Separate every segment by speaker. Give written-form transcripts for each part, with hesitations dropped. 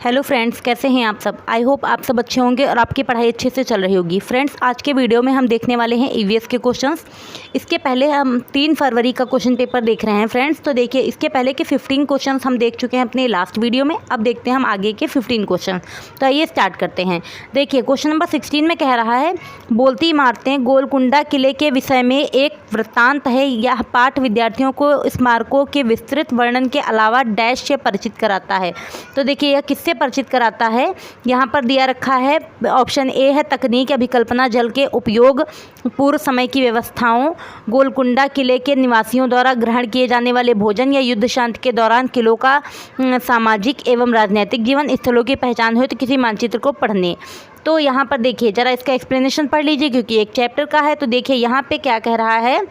Speaker 1: Hello friends, कैसे हैं आप सब। आई होप आप सब अच्छे होंगे और आपकी पढ़ाई अच्छे से चल रही होगी। फ्रेंड्स, आज के वीडियो में हम देखने वाले हैं ईवीएस के क्वेश्चंस। इसके पहले हम 3 फरवरी का क्वेश्चन पेपर देख रहे हैं फ्रेंड्स। तो देखिए, इसके पहले के 15 क्वेश्चंस हम देख चुके हैं अपने लास्ट वीडियो में। अब देखते हैं हम आगे के 15 क्वेश्चन। तो आइए स्टार्ट करते हैं। देखिए, क्वेश्चन नंबर 16 में कह रहा है, बोलती इमारतें गोलकुंडा किले के विषय में एक वृत्तांत है। यह पाठ विद्यार्थियों को स्मारकों के विस्तृत वर्णन के अलावा डैश से परिचित कराता है। तो देखिए, यह किससे परिचित कराता है। यहाँ पर दिया रखा है ऑप्शन ए है तकनीक, अभिकल्पना, जल के उपयोग, पूर्व समय की व्यवस्थाओं, गोलकुंडा किले के निवासियों द्वारा ग्रहण किए जाने वाले भोजन, या युद्ध शांति के दौरान किलों का सामाजिक एवं राजनीतिक जीवन, स्थलों की पहचान हो तो किसी मानचित्र को पढ़ने। तो यहाँ पर देखिए, जरा इसका एक्सप्लेनेशन पढ़ लीजिए क्योंकि एक चैप्टर का है। तो देखिए यहाँ पे क्या कह रहा है,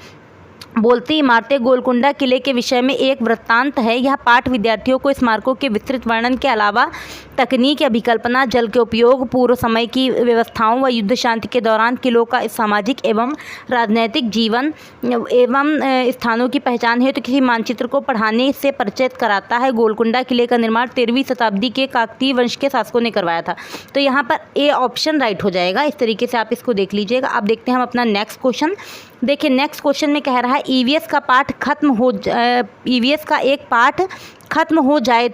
Speaker 1: बोलती इमारतें गोलकुंडा किले के विषय में एक वृत्तांत है। यह पाठ विद्यार्थियों को स्मारकों के विस्तृत वर्णन के अलावा तकनीक, अभिकल्पना, जल के उपयोग, पूर्व समय की व्यवस्थाओं व युद्ध शांति के दौरान किलों का सामाजिक एवं राजनैतिक जीवन एवं स्थानों की पहचान है तो किसी मानचित्र को पढ़ाने से परिचित कराता है। गोलकुंडा किले का निर्माण 13वीं शताब्दी के काकतीय वंश के शासकों ने करवाया था। तो यहाँ पर ए ऑप्शन राइट हो जाएगा। इस तरीके से आप इसको देख लीजिएगा। अब देखते हैं हम अपना नेक्स्ट क्वेश्चन। देखिए, नेक्स्ट क्वेश्चन में कह रहा है, ईवीएस का एक पाठ खत्म हो जाए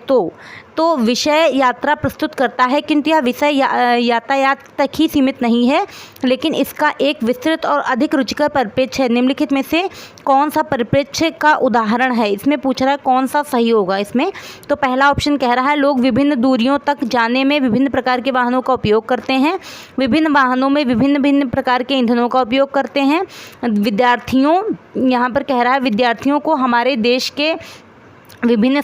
Speaker 1: तो विषय यात्रा प्रस्तुत करता है, किंतु यह विषय यातायात तक ही सीमित नहीं है, लेकिन इसका एक विस्तृत और अधिक रुचिकर परिप्रेक्ष्य है। निम्नलिखित में से कौन सा परिप्रेक्ष्य का उदाहरण है। इसमें पूछ रहा है कौन सा सही होगा इसमें। तो पहला ऑप्शन कह रहा है, लोग विभिन्न दूरियों तक जाने में विभिन्न प्रकार के वाहनों का उपयोग करते हैं। विभिन्न वाहनों में विभिन्न प्रकार के ईंधनों का उपयोग करते हैं। विद्यार्थियों, यहाँ पर कह रहा है विद्यार्थियों को हमारे देश के विभिन्न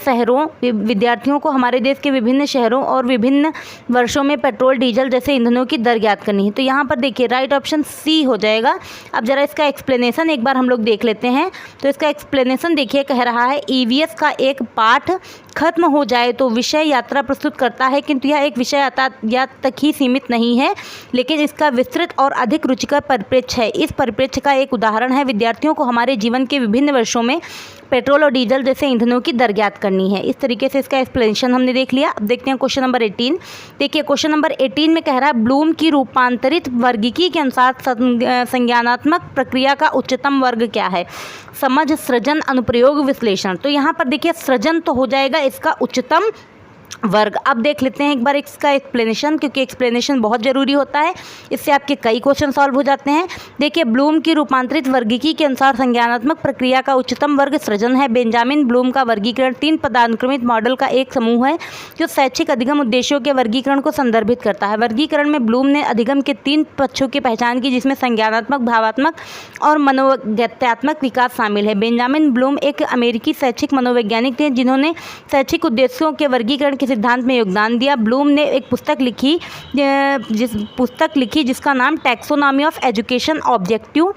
Speaker 1: शहरों और विभिन्न वर्षों में पेट्रोल, डीजल जैसे ईंधनों की दर ज्ञात करनी है। तो यहाँ पर देखिए राइट ऑप्शन सी हो जाएगा। अब जरा इसका एक्सप्लेनेशन एक बार हम लोग देख लेते हैं। तो इसका एक्सप्लेनेशन देखिए, कह रहा है ईवीएस का एक पाठ खत्म हो जाए तो विषय यात्रा प्रस्तुत करता है, किंतु यह एक विषय यातायात तक ही सीमित नहीं है, लेकिन इसका विस्तृत और अधिक रुचिकर परिप्रेक्ष्य है। इस परिप्रेक्ष्य का एक उदाहरण है, विद्यार्थियों को हमारे जीवन के विभिन्न वर्षों में पेट्रोल और डीजल जैसे ईंधनों की दर ज्ञात करनी है। इस तरीके से इसका एक्सप्लेनेशन हमने देख लिया। अब देखते हैं क्वेश्चन नंबर 18। देखिए, क्वेश्चन नंबर 18 में कह रहा है, ब्लूम की रूपांतरित वर्गीकी के अनुसार संज्ञानात्मक प्रक्रिया का उच्चतम वर्ग क्या है। समझ, सृजन, अनुप्रयोग, विश्लेषण। तो यहाँ पर देखिए सृजन तो हो जाएगा इसका उच्चतम वर्ग। अब देख लेते हैं एक बार इसका एक्सप्लेनेशन, क्योंकि एक्सप्लेनेशन बहुत ज़रूरी होता है, इससे आपके कई क्वेश्चन सॉल्व हो जाते हैं। देखिए, ब्लूम की रूपांतरित वर्गीकी के अनुसार संज्ञानात्मक प्रक्रिया का उच्चतम वर्ग सृजन है। बेंजामिन ब्लूम का वर्गीकरण 3 पदानुक्रमित मॉडल का एक समूह है जो शैक्षिक अधिगम उद्देश्यों के वर्गीकरण को संदर्भित करता है। वर्गीकरण में ब्लूम ने अधिगम के 3 पक्षों की पहचान की, जिसमें संज्ञानात्मक, भावात्मक और मनोवैज्ञात्मक विकास शामिल है। बेंजामिन ब्लूम एक अमेरिकी शैक्षिक मनोवैज्ञानिक थे जिन्होंने शैक्षिक उद्देश्यों के वर्गीकरण के सिद्धांत में योगदान दिया। ब्लूम ने एक पुस्तक लिखी जिसका नाम टैक्सोनॉमी ऑफ एजुकेशन ऑब्जेक्टिव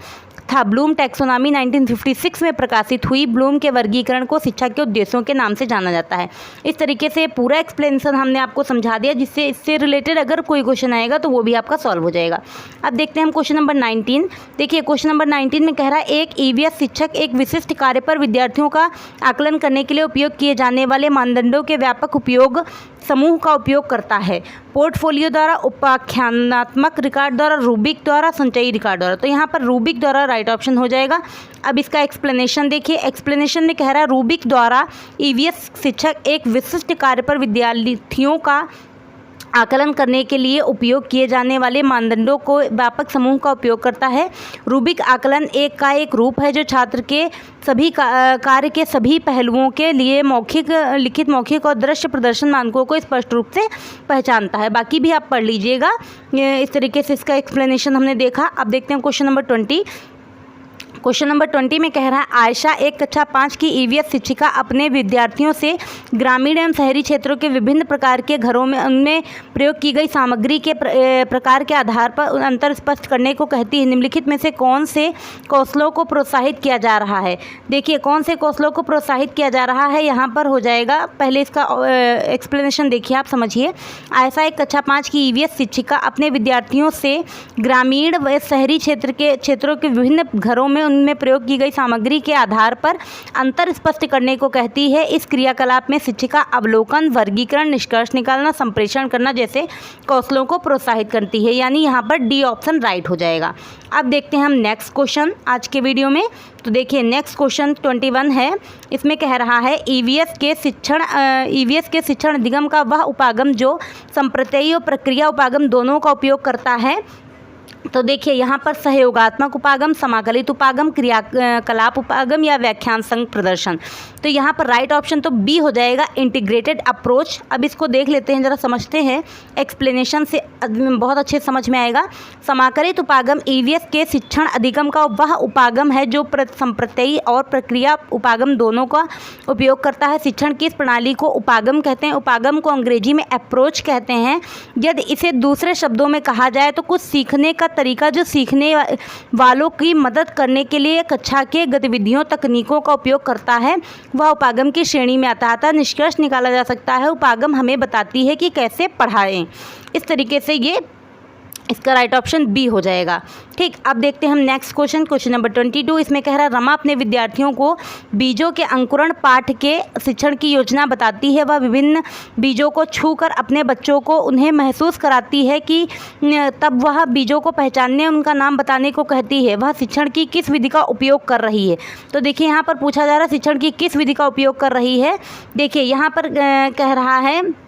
Speaker 1: था। ब्लूम टैक्सोनॉमी 1956 में प्रकाशित हुई। ब्लूम के वर्गीकरण को शिक्षा के उद्देश्यों के नाम से जाना जाता है। इस तरीके से पूरा एक्सप्लेनेशन हमने आपको समझा दिया, जिससे इससे रिलेटेड अगर कोई क्वेश्चन आएगा तो वो भी आपका सॉल्व हो जाएगा। अब देखते हैं हम क्वेश्चन नंबर 19। देखिए, क्वेश्चन नंबर 19 में कह रहा है, एक ईवीएस शिक्षक एक विशिष्ट कार्य पर विद्यार्थियों का आकलन करने के लिए उपयोग किए जाने वाले मानदंडों के व्यापक उपयोग समूह का उपयोग करता है। पोर्टफोलियो द्वारा, उपाख्यानात्मक रिकॉर्ड द्वारा, रूबिक द्वारा, संचयी रिकॉर्ड द्वारा। तो यहाँ पर रूबिक द्वारा राइट ऑप्शन हो जाएगा। अब इसका एक्सप्लेनेशन देखिए। एक्सप्लेनेशन में कह रहा है, रूबिक द्वारा ईवीएस शिक्षक एक विशिष्ट कार्य पर विद्यार्थियों का आकलन करने के लिए उपयोग किए जाने वाले मानदंडों को व्यापक समूह का उपयोग करता है। रूबिक आकलन एक रूप है जो छात्र के सभी कार्य के सभी पहलुओं के लिए लिखित, मौखिक और दृश्य प्रदर्शन मानकों को स्पष्ट रूप से पहचानता है। बाकी भी आप पढ़ लीजिएगा। इस तरीके से इसका एक्सप्लेनेशन हमने देखा। अब देखते हैं क्वेश्चन नंबर 20। क्वेश्चन नंबर 20 में कह रहा है, आयशा एक कक्षा 5 की ईवीएस शिक्षिका अपने विद्यार्थियों से ग्रामीण एवं शहरी क्षेत्रों के विभिन्न प्रकार के घरों में उनमें प्रयोग की गई सामग्री के प्रकार के आधार पर अंतर स्पष्ट करने को कहती है। निम्नलिखित में से कौन से कौशलों को प्रोत्साहित किया जा रहा है। देखिए, कौन से कौशलों को प्रोत्साहित किया जा रहा है यहाँ पर हो जाएगा। पहले इसका एक्सप्लेनेशन देखिए, आप समझिए। आयशा एक कक्षा 5 की ईवीएस शिक्षिका अपने विद्यार्थियों से ग्रामीण व शहरी क्षेत्रों के विभिन्न घरों में में प्रयोग की गई सामग्री के आधार पर अंतर स्पष्ट करने को कहती है। इस क्रियाकलाप में शिक्षिका अवलोकन, वर्गीकरण, निष्कर्ष निकालना, संप्रेषण करना जैसे कौशलों को प्रोत्साहित करती है। यानी यहाँ पर डी ऑप्शन राइट हो जाएगा। अब देखते हैं हम नेक्स्ट क्वेश्चन आज के वीडियो में। तो देखिए नेक्स्ट क्वेश्चन 21 है। इसमें कह रहा है ईवीएस के शिक्षण अधिगम का वह उपागम जो संप्रत्ययी और प्रक्रिया उपागम दोनों का उपयोग करता है। तो देखिए यहाँ पर सहयोगात्मक उपागम, समाकलित उपागम, क्रियाकलाप उपागम या व्याख्यान संग प्रदर्शन। तो यहाँ पर राइट ऑप्शन तो बी हो जाएगा, इंटीग्रेटेड अप्रोच। अब इसको देख लेते हैं, ज़रा समझते हैं, एक्सप्लेनेशन से बहुत अच्छे समझ में आएगा। समाकलित उपागम ईवीएस के शिक्षण अधिगम का वह उपागम है जो संप्रत्ययी और प्रक्रिया उपागम दोनों का उपयोग करता है। शिक्षण की इस प्रणाली को उपागम कहते हैं। उपागम को अंग्रेजी में अप्रोच कहते हैं। यदि इसे दूसरे शब्दों में कहा जाए तो कुछ सीखने का तरीका जो सीखने वालों की मदद करने के लिए कक्षा के गतिविधियों तकनीकों का उपयोग करता है, वह उपागम की श्रेणी में आता है। अतः निष्कर्ष निकाला जा सकता है उपागम हमें बताती है कि कैसे पढ़ाएं। इस तरीके से ये इसका राइट ऑप्शन बी हो जाएगा। ठीक, अब देखते हैं हम नेक्स्ट क्वेश्चन नंबर 22। इसमें कह रहा है रमा अपने विद्यार्थियों को बीजों के अंकुरण पाठ के शिक्षण की योजना बताती है। वह विभिन्न बीजों को छूकर अपने बच्चों को उन्हें महसूस कराती है कि तब वह बीजों को पहचानने, उनका नाम बताने को कहती है। वह शिक्षण की किस विधि का उपयोग कर रही है। तो देखिए यहाँ पर पूछा जा रहा है शिक्षण की किस विधि का उपयोग कर रही है। देखिए यहाँ पर कह रहा है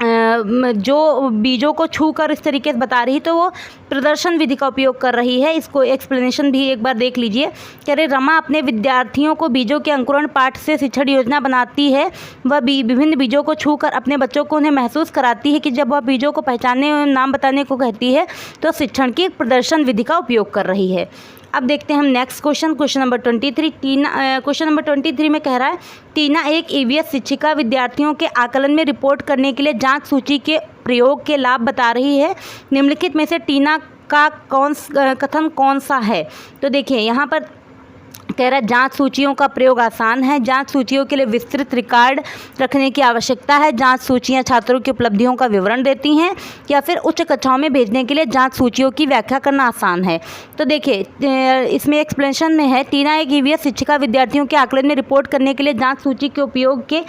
Speaker 1: जो बीजों को छूकर इस तरीके से बता रही, तो वो प्रदर्शन विधि का उपयोग कर रही है। इसको एक्सप्लेनेशन भी एक बार देख लीजिए। कह रहे रमा अपने विद्यार्थियों को बीजों के अंकुरण पाठ से शिक्षण योजना बनाती है। वह विभिन्न बीजों को छूकर अपने बच्चों को उन्हें महसूस कराती है कि जब वह बीजों को पहचानने और नाम बताने को कहती है तो शिक्षण की प्रदर्शन विधि का उपयोग कर रही है। अब देखते हैं हम next question number 23। Question number 23 में कह रहा है टीना एक ईवीएस शिक्षिका विद्यार्थियों के आकलन में रिपोर्ट करने के लिए जांच सूची के प्रयोग के लाभ बता रही है। निम्नलिखित में से टीना का कथन कौन सा है। तो देखिए यहाँ पर कह रहा है जांच सूचियों का प्रयोग आसान है। जांच सूचियों के लिए विस्तृत रिकॉर्ड रखने की आवश्यकता है। जांच सूचियां छात्रों की उपलब्धियों का विवरण देती हैं। या फिर उच्च कक्षाओं में भेजने के लिए जांच सूचियों की व्याख्या करना आसान है। तो देखिए इसमें एक्सप्लेनेशन में है टीना एक ईवीएस शिक्षिका विद्यार्थियों के आकलन में रिपोर्ट करने के लिए जाँच सूची के उपयोग के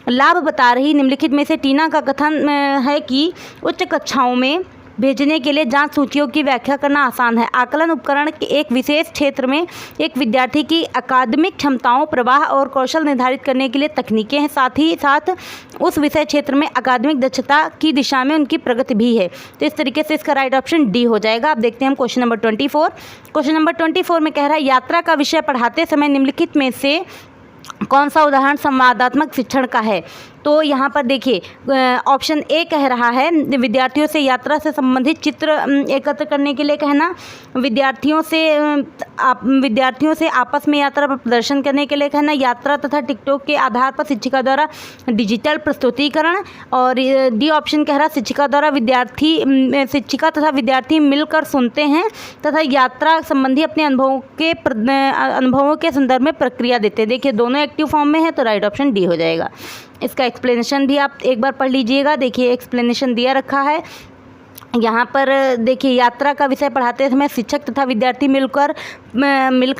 Speaker 1: लाभ बता रही। निम्नलिखित में से टीना का कथन है कि उच्च कक्षाओं में भेजने के लिए जांच सूचियों की व्याख्या करना आसान है। आकलन उपकरण के एक विशेष क्षेत्र में एक विद्यार्थी की अकादमिक क्षमताओं, प्रवाह और कौशल निर्धारित करने के लिए तकनीकें हैं। साथ ही साथ उस विषय क्षेत्र में अकादमिक दक्षता की दिशा में उनकी प्रगति भी है। तो इस तरीके से इसका राइट ऑप्शन डी हो जाएगा। अब देखते हैं हम क्वेश्चन नंबर 24। क्वेश्चन नंबर 24 में कह रहा है यात्रा का विषय पढ़ाते समय निम्नलिखित में से कौन सा उदाहरण संवादात्मक शिक्षण का है। तो यहाँ पर देखिए ऑप्शन ए कह रहा है विद्यार्थियों से यात्रा से संबंधित चित्र एकत्र करने के लिए कहना, विद्यार्थियों से आपस में यात्रा पर प्रदर्शन करने के लिए कहना, यात्रा तथा टिकटों के आधार पर शिक्षिका द्वारा डिजिटल प्रस्तुतिकरण, और डी ऑप्शन कह रहा शिक्षिका तथा विद्यार्थी मिलकर सुनते हैं तथा यात्रा संबंधी अपने अनुभवों के संदर्भ में प्रक्रिया देते हैं। देखिए दोनों एक्टिव फॉर्म में है तो राइट ऑप्शन डी हो जाएगा। इसका एक्सप्लेनेशन भी आप एक बार पढ़ लीजिएगा। देखिए एक्सप्लेनेशन दिया रखा है यहाँ पर। देखिए यात्रा का विषय पढ़ाते समय शिक्षक तथा विद्यार्थी मिलकर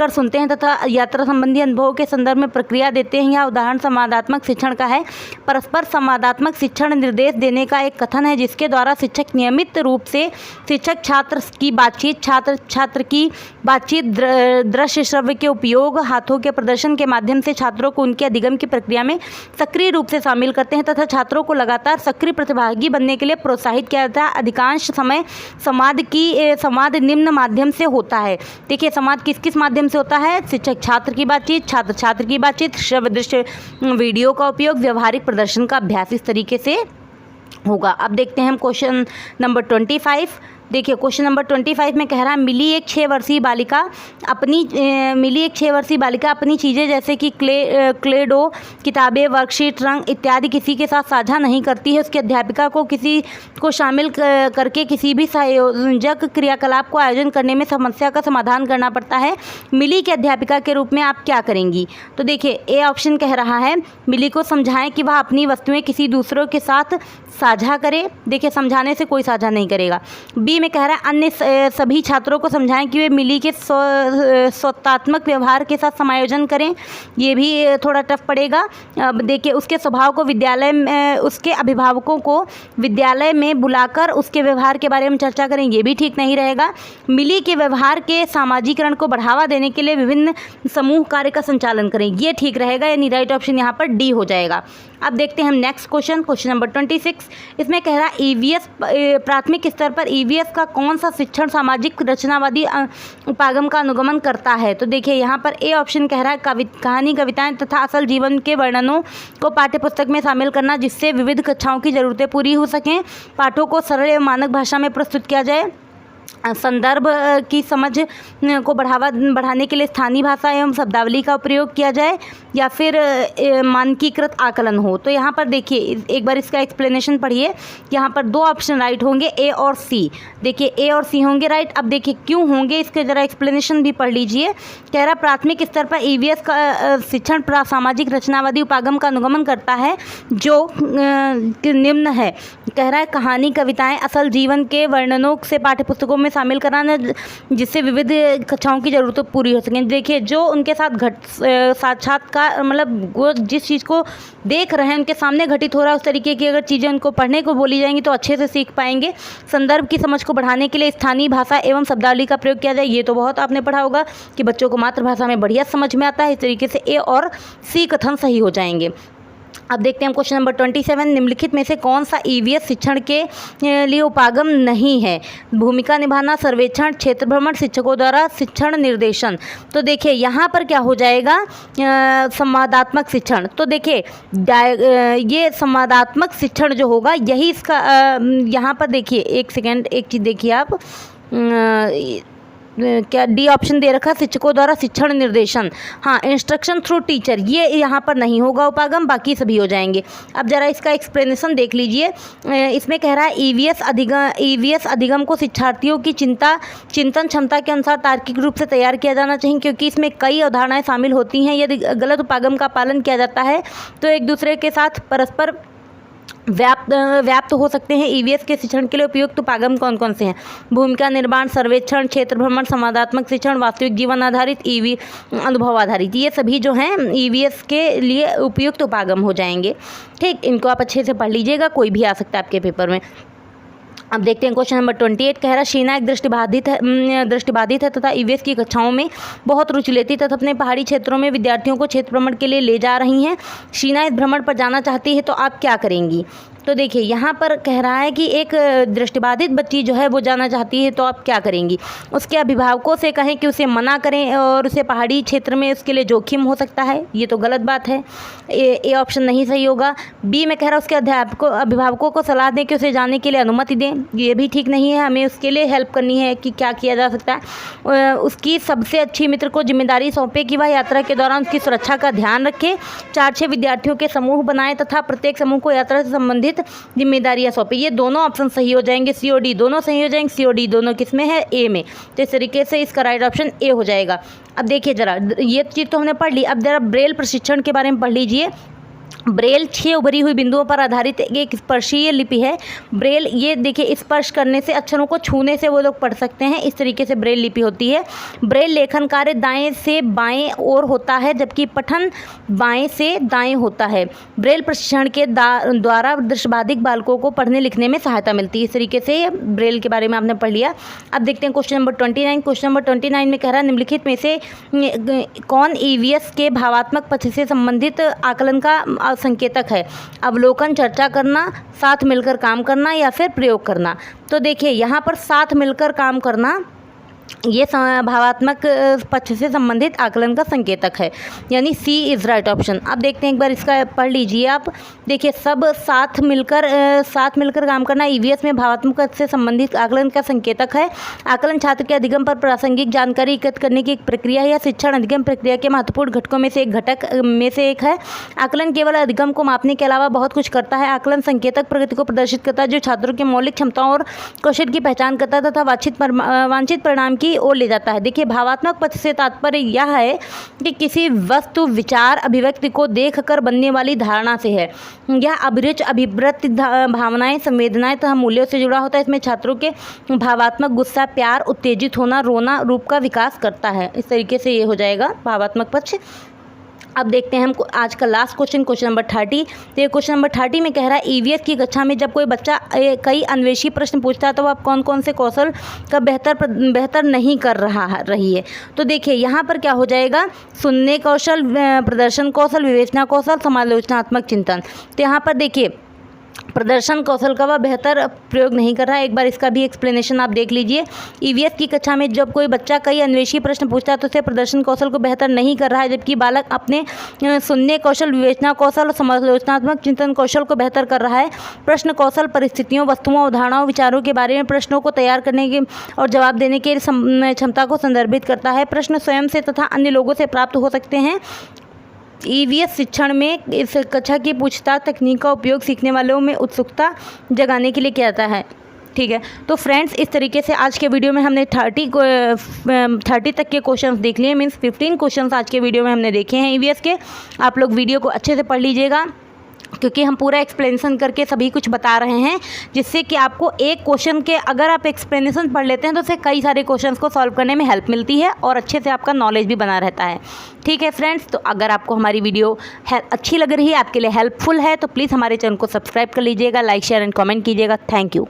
Speaker 1: सुनते हैं तथा यात्रा संबंधी अनुभवों के संदर्भ में प्रक्रिया देते हैं। यह उदाहरण संवादात्मक शिक्षण का है। परस्पर संवादात्मक शिक्षण निर्देश देने का एक कथन है जिसके द्वारा शिक्षक नियमित रूप से शिक्षक छात्र की बातचीत, छात्र की बातचीत, दृश्य श्रव्य के उपयोग, हाथों के प्रदर्शन के माध्यम से छात्रों को उनके अधिगम की प्रक्रिया में सक्रिय रूप से शामिल करते हैं तथा छात्रों को लगातार सक्रिय प्रतिभागी बनने के लिए प्रोत्साहित किया जाता है। अधिकांश समय संवाद निम्न माध्यम से होता है। देखिए संवाद किस माध्यम से होता है। शिक्षक छात्र की बातचीत, छात्र की बातचीत, श्रव्य दृश्य वीडियो का उपयोग, व्यवहारिक प्रदर्शन का अभ्यास, इस तरीके से होगा। अब देखते हैं हम क्वेश्चन नंबर 25। देखिए क्वेश्चन नंबर 25 में कह रहा है मिली एक 6 वर्षीय बालिका अपनी चीज़ें जैसे कि क्ले डो, किताबें, वर्कशीट, रंग इत्यादि किसी के साथ साझा नहीं करती है। उसकी अध्यापिका को किसी को शामिल करके किसी भी संयोजक क्रियाकलाप को आयोजन करने में समस्या का समाधान करना पड़ता है। मिली के अध्यापिका के रूप में आप क्या करेंगी। तो देखिए ए ऑप्शन कह रहा है मिली को समझाएं कि वह अपनी वस्तुएं किसी दूसरों के साथ साझा करे। देखिए समझाने से कोई साझा नहीं करेगा। बी सी में कह रहा है अन्य सभी छात्रों को समझाएं कि वे मिली के स्वतात्मक व्यवहार के साथ समायोजन करें। ये भी थोड़ा टफ पड़ेगा। अब देखिए, उसके स्वभाव को विद्यालय में, उसके अभिभावकों को विद्यालय में बुलाकर उसके व्यवहार के बारे में चर्चा करें। ये भी ठीक नहीं रहेगा। मिली के व्यवहार के सामाजिकरण को बढ़ावा देने के लिए विभिन्न समूह कार्य का संचालन करें। ये ठीक रहेगा, यानी राइट ऑप्शन यहाँ पर डी हो जाएगा। अब देखते हैं हम नेक्स्ट क्वेश्चन नंबर 26। इसमें कह रहा है ईवीएस प्राथमिक स्तर पर ईवीएस का कौन सा शिक्षण सामाजिक रचनावादी उपागम का अनुगमन करता है। तो देखिए, यहाँ पर ए ऑप्शन कह रहा है कहानी, कविताएं तथा असल जीवन के वर्णनों को पाठ्यपुस्तक में शामिल करना, जिससे विविध कक्षाओं की ज़रूरतें पूरी हो सकें। पाठों को सरल एवं मानक भाषा में प्रस्तुत किया जाए। संदर्भ की समझ को बढ़ाने के लिए स्थानीय भाषा एवं शब्दावली का प्रयोग किया जाए, या फिर मानकीकृत आकलन हो। तो यहाँ पर देखिए, एक बार इसका एक्सप्लेनेशन पढ़िए। यहाँ पर दो ऑप्शन राइट होंगे, ए और सी। देखिए, ए और सी होंगे राइट। अब देखिए क्यों होंगे, इसके ज़रा एक्सप्लेनेशन भी पढ़ लीजिए। कह रहा प्राथमिक स्तर पर ईवीएस का शिक्षण सामाजिक रचनावादी उपागम का अनुगमन करता है, जो निम्न है। कह रहा है कहानी, कविताएं असल जीवन के वर्णनों से पाठ्यपुस्तकों में शामिल कराना, जिससे विविध कक्षाओं की ज़रूरतें पूरी हो सकें। देखिए, जो उनके साथ साक्षात्कार, मतलब वो जिस चीज़ को देख रहे हैं उनके सामने घटित हो रहा है, उस तरीके की अगर चीज़ें उनको पढ़ने को बोली जाएंगी तो अच्छे से सीख पाएंगे। संदर्भ की समझ को बढ़ाने के लिए स्थानीय भाषा एवं शब्दावली का प्रयोग किया जाए। ये तो बहुत आपने पढ़ा होगा कि बच्चों को मातृभाषा में बढ़िया समझ में आता है। इस तरीके से ए और सी कथन सही हो जाएंगे। अब देखते हैं क्वेश्चन नंबर 27। निम्नलिखित में से कौन सा ईवीएस शिक्षण के लिए उपागम नहीं है। भूमिका निभाना, सर्वेक्षण, क्षेत्र भ्रमण, शिक्षकों द्वारा शिक्षण निर्देशन। तो देखिए, यहाँ पर क्या हो जाएगा, संवादात्मक शिक्षण। तो देखिए, ये संवादात्मक शिक्षण जो होगा यही इसका, यहाँ पर देखिए, एक सेकेंड, एक चीज़ देखिए आप, क्या डी ऑप्शन दे रखा, शिक्षकों द्वारा शिक्षण निर्देशन। हाँ, इंस्ट्रक्शन थ्रू टीचर, ये यहाँ पर नहीं होगा उपागम, बाकी सभी हो जाएंगे। अब जरा इसका एक्सप्लेनेशन देख लीजिए। इसमें कह रहा है ईवीएस अधिगम को शिक्षार्थियों की चिंतन क्षमता के अनुसार तार्किक रूप से तैयार किया जाना चाहिए, क्योंकि इसमें कई अवधारणाएं शामिल होती हैं। यदि गलत उपागम का पालन किया जाता है तो एक दूसरे के साथ परस्पर व्याप्त हो सकते हैं। ईवीएस के शिक्षण के लिए उपयुक्त उपागम कौन कौन से हैं। भूमिका निर्माण, सर्वेक्षण, क्षेत्र भ्रमण, संवादात्मक शिक्षण, वास्तविक जीवन आधारित, अनुभव आधारित, ये सभी जो हैं ईवीएस के लिए उपयुक्त उपागम हो जाएंगे। ठीक, इनको आप अच्छे से पढ़ लीजिएगा, कोई भी आ सकता है आपके पेपर में। अब देखते हैं क्वेश्चन नंबर 28। कह रहा शीना एक दृष्टिबाधित है तथा ईवीएस की कक्षाओं में बहुत रुचि लेती तथा अपने पहाड़ी क्षेत्रों में विद्यार्थियों को क्षेत्र भ्रमण के लिए ले जा रही हैं। शीना इस भ्रमण पर जाना चाहती है, तो आप क्या करेंगी। तो देखिए, यहाँ पर कह रहा है कि एक दृष्टिबाधित बच्ची जो है वो जाना चाहती है, तो आप क्या करेंगी। उसके अभिभावकों से कहें कि उसे मना करें और उसे पहाड़ी क्षेत्र में उसके लिए जोखिम हो सकता है, ये तो गलत बात है। ए ऑप्शन नहीं सही होगा। बी में कह रहा है उसके अभिभावकों को सलाह दें कि उसे जाने के लिए अनुमति दें, ये भी ठीक नहीं है। हमें उसके लिए हेल्प करनी है कि क्या किया जा सकता है। उसकी सबसे अच्छी मित्र को जिम्मेदारी सौंपे कि वह यात्रा के दौरान उसकी सुरक्षा का ध्यान रखे। 4-6 विद्यार्थियों के समूह बनाएं तथा प्रत्येक समूह को यात्रा से संबंधित जिम्मेदारियां सौंपे। ये दोनों ऑप्शन सही हो जाएंगे। सी और डी दोनों सही हो जाएंगे। सी और डी दोनों किस में है, ए में। तो इस तरीके से इसका राइट ऑप्शन ए हो जाएगा। अब देखिए जरा, ये चीज़ तो हमने पढ़ ली। अब जरा ब्रेल प्रशिक्षण के बारे में पढ़ लीजिए। ब्रेल 6 उभरी हुई बिंदुओं पर आधारित एक स्पर्शीय लिपि है। ब्रेल, ये देखिए, स्पर्श करने से, अक्षरों को छूने से वो लोग पढ़ सकते हैं। इस तरीके से ब्रेल लिपि होती है। ब्रेल लेखन कार्य दाएं से बाएं ओर होता है, जबकि पठन बाएं से दाएं होता है। ब्रेल प्रशिक्षण के द्वारा दृष्टिबाधित बालकों को पढ़ने लिखने में सहायता मिलती है। इस तरीके से ब्रेल के बारे में आपने पढ़ लिया। अब देखते हैं क्वेश्चन नंबर 29। क्वेश्चन नंबर 29 में कह रहा है निम्नलिखित में से कौन ईवीएस के भावात्मक पक्ष से संबंधित आकलन का संकेतक है। अवलोकन, चर्चा करना, साथ मिलकर काम करना, या फिर प्रयोग करना। तो देखिए, यहाँ पर साथ मिलकर काम करना ये भावात्मक पक्ष से संबंधित आकलन का संकेतक है, यानी सी इज़ राइट ऑप्शन। अब देखते हैं, एक बार इसका पढ़ लीजिए आप। देखिए, सब साथ मिलकर काम करना ईवीएस में भावात्मक पक्ष से संबंधित आकलन का संकेतक है। आकलन छात्र के अधिगम पर प्रासंगिक जानकारी एकत्र करने की एक प्रक्रिया है या शिक्षण अधिगम प्रक्रिया के महत्वपूर्ण घटकों में से एक है। आकलन केवल अधिगम को मापने के अलावा बहुत कुछ करता है। आकलन संकेतक प्रगति को प्रदर्शित करता है, जो छात्रों के मौलिक क्षमताओं और कौशल की पहचान करता है तथा वांछित परिणाम की ओर ले जाता है। देखिए, भावात्मक पक्ष से तात्पर्य यह है कि किसी वस्तु, विचार, अभिव्यक्ति को देखकर बनने वाली धारणा से है। यह अभिरुचि, अभिवृत्ति, भावनाएं, संवेदनाएं तथा मूल्यों से जुड़ा होता है। इसमें छात्रों के भावात्मक गुस्सा, प्यार, उत्तेजित होना, रोना रूप का विकास करता है। इस तरीके से ये हो जाएगा भावात्मक पक्ष। अब देखते हैं हम आज का लास्ट क्वेश्चन नंबर 30। तो ये क्वेश्चन नंबर 30 में कह रहा है, ईवीएस की कक्षा में जब कोई बच्चा कई अन्वेषी प्रश्न पूछता है तो वह कौन कौन से कौशल का बेहतर नहीं कर रही है। तो देखिए, यहाँ पर क्या हो जाएगा, सुनने कौशल, प्रदर्शन कौशल, विवेचना कौशल, समालोचनात्मक चिंतन। तो यहाँ पर देखिए, प्रदर्शन कौशल का वह बेहतर प्रयोग नहीं कर रहा है। एक बार इसका भी एक्सप्लेनेशन आप देख लीजिए। ईवीएस की कक्षा में जब कोई बच्चा कई अन्वेषी प्रश्न पूछता है तो उसे प्रदर्शन कौशल को बेहतर नहीं कर रहा है, जबकि बालक अपने सुनने कौशल, विवेचना कौशल और समालोचनात्मक चिंतन कौशल को बेहतर कर रहा है। प्रश्न कौशल परिस्थितियों, वस्तुओं, अवधारणाओं, विचारों के बारे में प्रश्नों को तैयार करने के और जवाब देने की क्षमता को संदर्भित करता है। प्रश्न स्वयं से तथा अन्य लोगों से प्राप्त हो सकते हैं। ईवीएस शिक्षण में इस कक्षा की पूछताछ तकनीक का उपयोग सीखने वालों में उत्सुकता जगाने के लिए किया जाता है। ठीक है, तो फ्रेंड्स, इस तरीके से आज के वीडियो में हमने 30 तक के क्वेश्चंस देख लिए। मीन्स 15 क्वेश्चंस आज के वीडियो में हमने देखे हैं ईवीएस के। आप लोग वीडियो को अच्छे से पढ़ लीजिएगा, क्योंकि हम पूरा एक्सप्लेनेशन करके सभी कुछ बता रहे हैं, जिससे कि आपको एक क्वेश्चन के अगर आप एक्सप्लेनेशन पढ़ लेते हैं तो उससे कई सारे क्वेश्चंस को सॉल्व करने में हेल्प मिलती है और अच्छे से आपका नॉलेज भी बना रहता है। ठीक है फ्रेंड्स, तो अगर आपको हमारी वीडियो अच्छी लग रही है, आपके लिए हेल्पफुल है, तो प्लीज़ हमारे चैनल को सब्सक्राइब कर लीजिएगा, लाइक, शेयर एंड कमेंट कीजिएगा। Thank you.